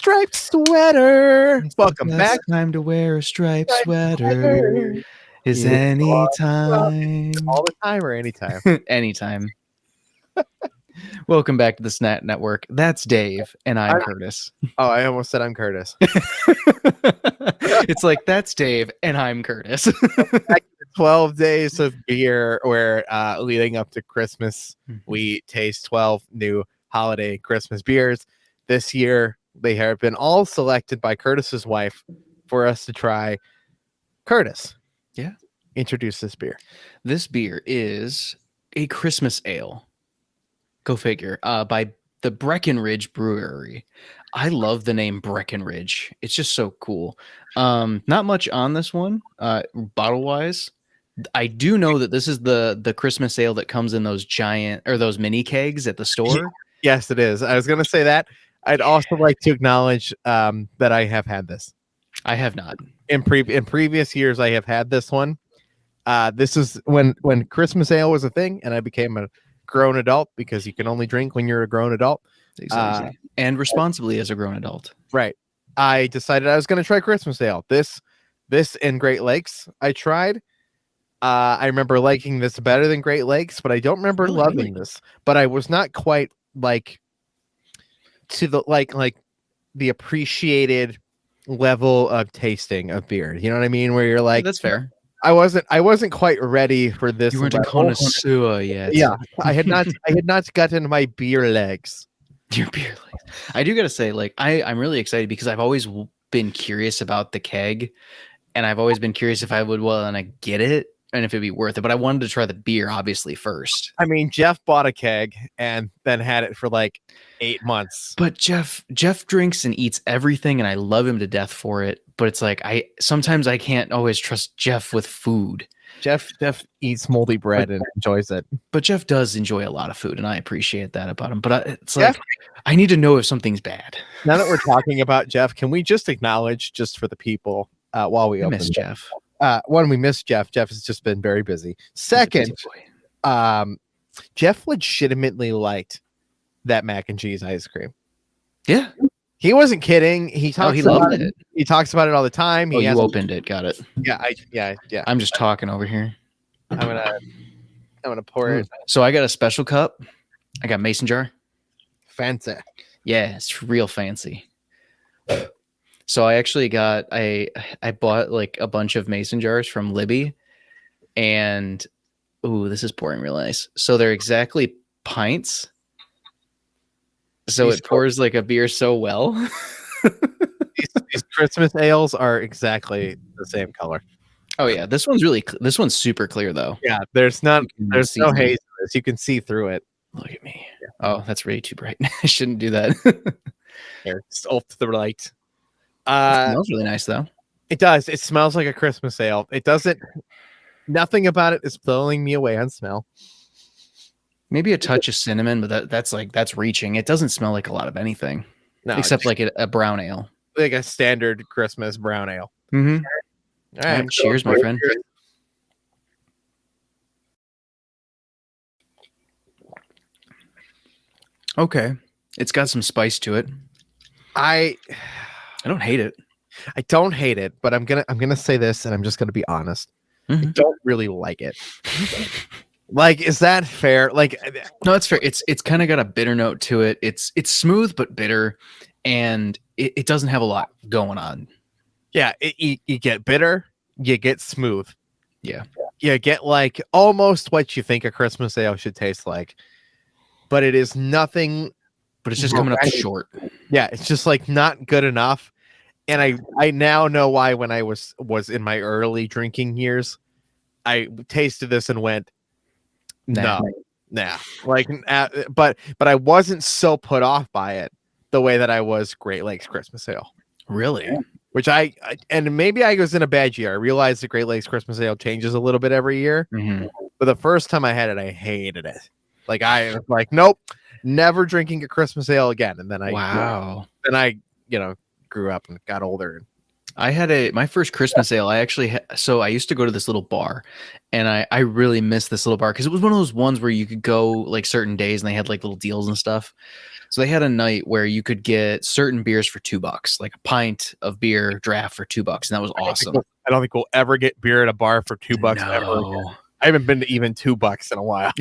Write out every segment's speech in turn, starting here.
striped sweater. It's Welcome the back. best time to wear a striped Striped sweater is Yeah. any time. All the time or anytime. Anytime. Welcome back to the Snap Network. That's Dave, and I'm Curtis. Oh, I almost said I'm Curtis. It's like, that's Dave, and I'm Curtis. 12 days of beer where leading up to Christmas, we taste 12 new holiday Christmas beers. This year, they have been all selected by Curtis's wife for us to try. Curtis. Yeah. Introduce this beer. This beer is a Christmas ale. Go figure. By the Breckenridge Brewery. I love the name Breckenridge. It's just so cool. Not much on this one, bottle wise. I do know that this is the Christmas ale that comes in those giant or those mini kegs at the store. Yes, it is. I was going to say that. I'd also like to acknowledge that I have had this. I have not. In previous years, I have had this one. This is when Christmas ale was a thing, and I became a grown adult because you can only drink when you're a grown adult. Exactly. And responsibly as a grown adult. Right. I decided I was going to try Christmas ale. This in Great Lakes I tried. I remember liking this better than Great Lakes, but I don't remember loving this. But I was not quite like to the like the appreciated level of tasting of beer. You know what I mean? Where you're like, that's fair. I wasn't quite ready for this. You weren't a connoisseur yet. Yeah, I had not gotten my beer legs. Your beer legs. I do got to say, like, I'm really excited because I've always been curious about the keg, and I've always been curious if I would want to get it and if it'd be worth it. But I wanted to try the beer, obviously, first. I mean, Jeff bought a keg and then had it for like 8 months. But Jeff drinks and eats everything, and I love him to death for it. But it's like sometimes I can't always trust Jeff with food. Jeff eats moldy bread and enjoys it. But Jeff does enjoy a lot of food, and I appreciate that about him. But it's like, I need to know if something's bad. Now that we're talking about Jeff, can we just acknowledge, just for the people, while we miss Jeff? One, we miss Jeff. Jeff has just been very busy. Second, Jeff legitimately liked that mac and cheese ice cream. Yeah. He wasn't kidding. He loved it. He talks about it all the time. You opened it. Got it. Yeah. I'm just talking over here. I'm gonna pour it. So I got a special cup. I got mason jar. Fancy. Yeah, it's real fancy. So I actually I bought like a bunch of mason jars from Libby, and this is pouring real nice. So they're exactly pints. So it pours like a beer so well. these Christmas ales are exactly the same color. Oh yeah, this one's super clear though. Yeah, there's no haze in this. You can see through it. Look at me. Yeah. Oh, that's way too bright. I shouldn't do that. Here, just off to the right. It smells really nice though. It does. It smells like a Christmas ale. It doesn't. Nothing about it is blowing me away on smell. Maybe a touch of cinnamon, but that's reaching. It doesn't smell like a lot of anything, except like a brown ale, like a standard Christmas brown ale. Mm-hmm. All right, cheers, my friend. Okay, it's got some spice to it. I don't hate it. I don't hate it, but I'm gonna say this, and I'm just gonna be honest. Mm-hmm. I don't really like it. Like, is that fair? Like, no, it's fair. It's kind of got a bitter note to it. It's smooth but bitter, and it doesn't have a lot going on. Yeah, you get bitter, you get smooth. Yeah, you get like almost what you think a Christmas ale should taste like, but it is nothing. But it's just coming up short. Yeah, it's just like not good enough. And I now know why when I was in my early drinking years, I tasted this and went, nah. Like, but I wasn't so put off by it the way that I was Great Lakes Christmas Ale. Really? Which and maybe I was in a bad year. I realized the Great Lakes Christmas Ale changes a little bit every year. Mm-hmm. But the first time I had it, I hated it. Like, I was like, nope, never drinking a Christmas ale again. And then I grew up and got older. I had my first Christmas ale. I actually so I used to go to this little bar, and I really miss this little bar because it was one of those ones where you could go like certain days and they had like little deals and stuff. So they had a night where you could get certain beers for $2, like a pint of beer draft for $2, and that was awesome. I don't think we'll ever get beer at a bar for $2 ever. No. I haven't been to even $2 in a while.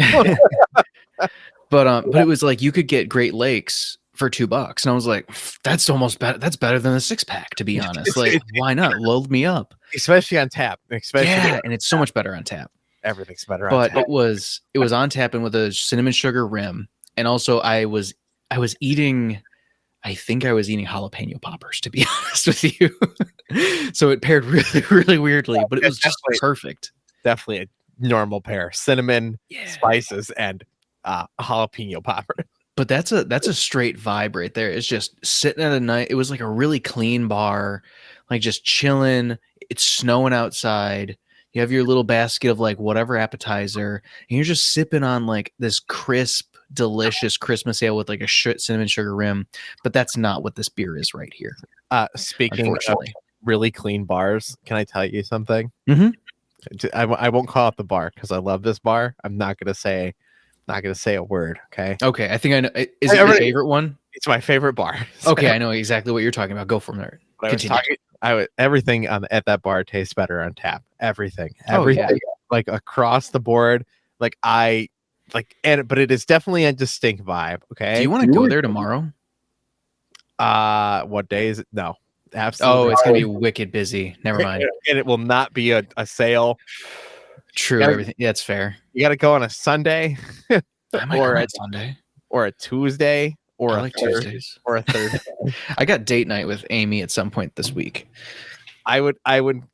But it was like you could get Great Lakes for $2, and I was like, that's almost better. That's better than a 6-pack, to be honest. Like, why not? Load me up, especially on tap. Yeah, and it's so much better on tap. Everything's better on but tap. it was on tap and with a cinnamon sugar rim, and also I was eating. I think I was eating jalapeno poppers, to be honest with you. So it paired really, really weirdly, but it was just perfect. Definitely a normal pair: cinnamon, spices, and jalapeno popper. But that's a straight vibe right there. It's just sitting at a night. It was like a really clean bar, like just chilling. It's snowing outside. You have your little basket of like whatever appetizer, and you're just sipping on like this crisp, delicious Christmas ale with like a cinnamon sugar rim. But that's not what this beer is right here. Speaking of really clean bars, can I tell you something? Mm-hmm. I won't call out the bar because I love this bar. I'm not gonna say a word. Okay. I think I know. Is it your favorite one? It's my favorite bar. Okay, I know exactly what you're talking about. Go from there. Everything at that bar tastes better on tap. Everything, like across the board. But it is definitely a distinct vibe. Okay. Do you want to go there tomorrow? What day is it? No, absolutely. Oh, it's gonna be wicked busy. Never mind. And it will not be a sale. True. Everything. Yeah, it's fair. You got to go on a Sunday, or a Sunday, or a Tuesday, or I like Tuesdays, or a Thursday. I got date night with Amy at some point this week. I would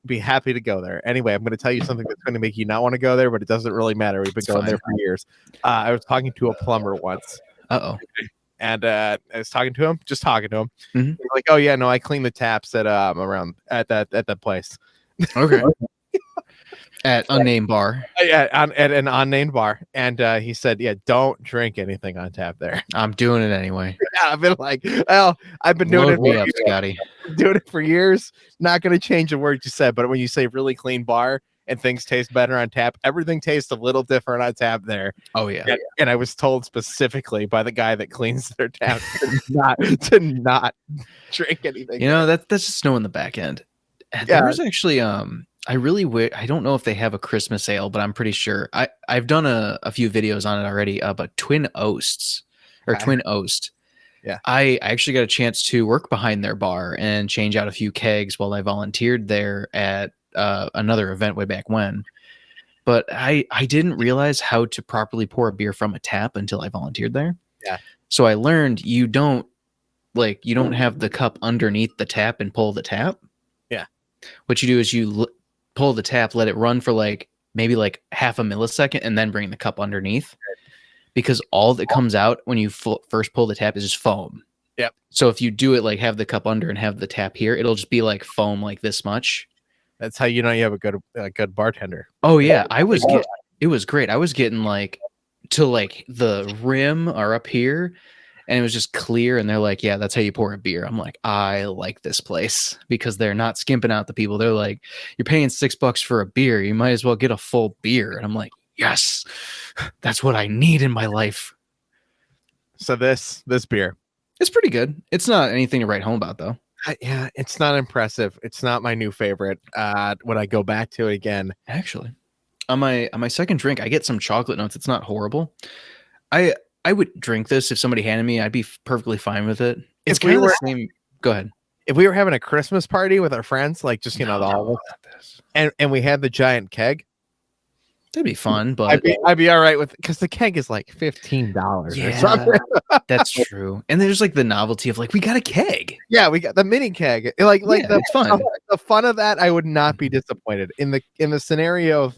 be happy to go there. Anyway, I'm going to tell you something that's going to make you not want to go there, but it doesn't really matter. We've been going there for years. I was talking to a plumber once. And I was talking to him. Mm-hmm. Like, oh yeah, no, I clean the taps at around at that place. Okay. At unnamed bar. Yeah, at an unnamed bar. And he said, yeah, don't drink anything on tap there. I'm doing it anyway. Yeah, I've been like, well, I've been doing Scotty. Doing it for years. Not going to change a word you said, but when you say really clean bar and things taste better on tap, everything tastes a little different on tap there. Oh yeah. And I was told specifically by the guy that cleans their tap to not drink anything. You know, that's just snow in the back end. There was actually I don't know if they have a Christmas ale, but I'm pretty sure I've done a few videos on it already. But Twin Oast. Yeah. I actually got a chance to work behind their bar and change out a few kegs while I volunteered there at another event way back when. But I didn't realize how to properly pour a beer from a tap until I volunteered there. Yeah. So I learned you don't have the cup underneath the tap and pull the tap. Yeah. What you do is you pull the tap, let it run for maybe half a millisecond, and then bring the cup underneath. Because all that comes out when you first pull the tap is just foam. Yep. So if you do it have the cup under and have the tap here, it'll just be like foam like this much. That's how you know you have a good bartender. Oh yeah, it was great. I was getting to the rim or up here, and it was just clear. And they're like, "Yeah, that's how you pour a beer." I'm like, I like this place because they're not skimping out the people. They're like, "You're paying $6 for a beer. You might as well get a full beer." And I'm like, yes, that's what I need in my life. So this beer, it's pretty good. It's not anything to write home about, though. Yeah, it's not impressive. It's not my new favorite. When I go back to it again, actually, on my second drink, I get some chocolate notes. It's not horrible. I would drink this if somebody handed me. I'd be perfectly fine with it. It's kind of the same. Go ahead. If we were having a Christmas party with our friends, just all of us, and we had the giant keg. That'd be fun, but I'd be all right with, because the keg is like $15 or something. That's true. And there's the novelty of we got a keg. Yeah, we got the mini keg. It's fun. The fun of that, I would not be disappointed in the scenario of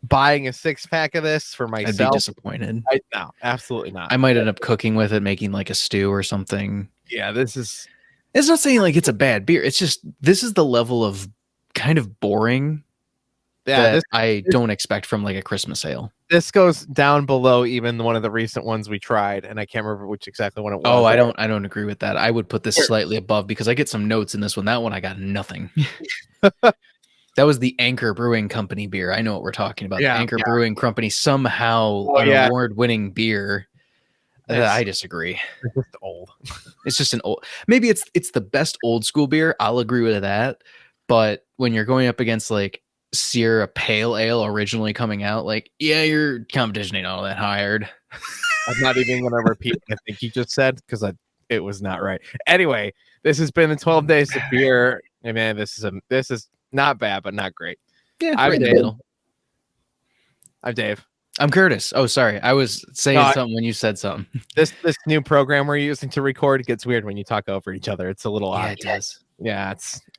buying a 6-pack of this for myself. I'd be disappointed. No, absolutely not. I might end up cooking with it, making a stew or something. Yeah, it's not saying it's a bad beer. It's just this is the level of kind of boring. I don't expect from a Christmas ale. This goes down below even one of the recent ones we tried, and I can't remember which exactly one it was. Oh, I don't agree with that. I would put this slightly above because I get some notes in this one. That one I got nothing. That was the Anchor Brewing Company beer. I know what we're talking about. Yeah, The Anchor Brewing Company, somehow award-winning beer. I disagree. It's just old. It's just an old. Maybe it's the best old school beer. I'll agree with that. But when you're going up against like Sierra Pale Ale originally coming out, like, yeah, your competition ain't all that hard. I'm not even going to repeat what I think you just said because it was not right. Anyway, this has been the 12 Days of Beer. Hey, man, this is not bad, but not great. Yeah, I'm right in the Dave. middle. I'm Dave. I'm Curtis. Oh, sorry. I was saying something when you said something. This new program we're using to record gets weird when you talk over each other. It's a little odd. Yeah, it does. Yeah,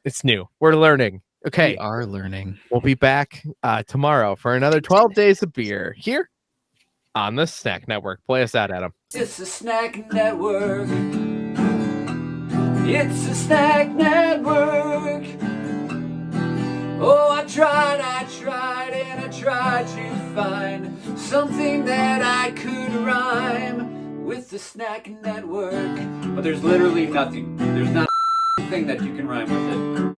it's new. We're learning. Okay. We are learning. We'll be back tomorrow for another 12 Days of Beer here on the Snack Network. Play us out, Adam. It's the Snack Network. It's the Snack Network. Oh, I tried, and I tried to find something that I could rhyme with the Snack Network. But there's literally nothing. There's not a thing that you can rhyme with it.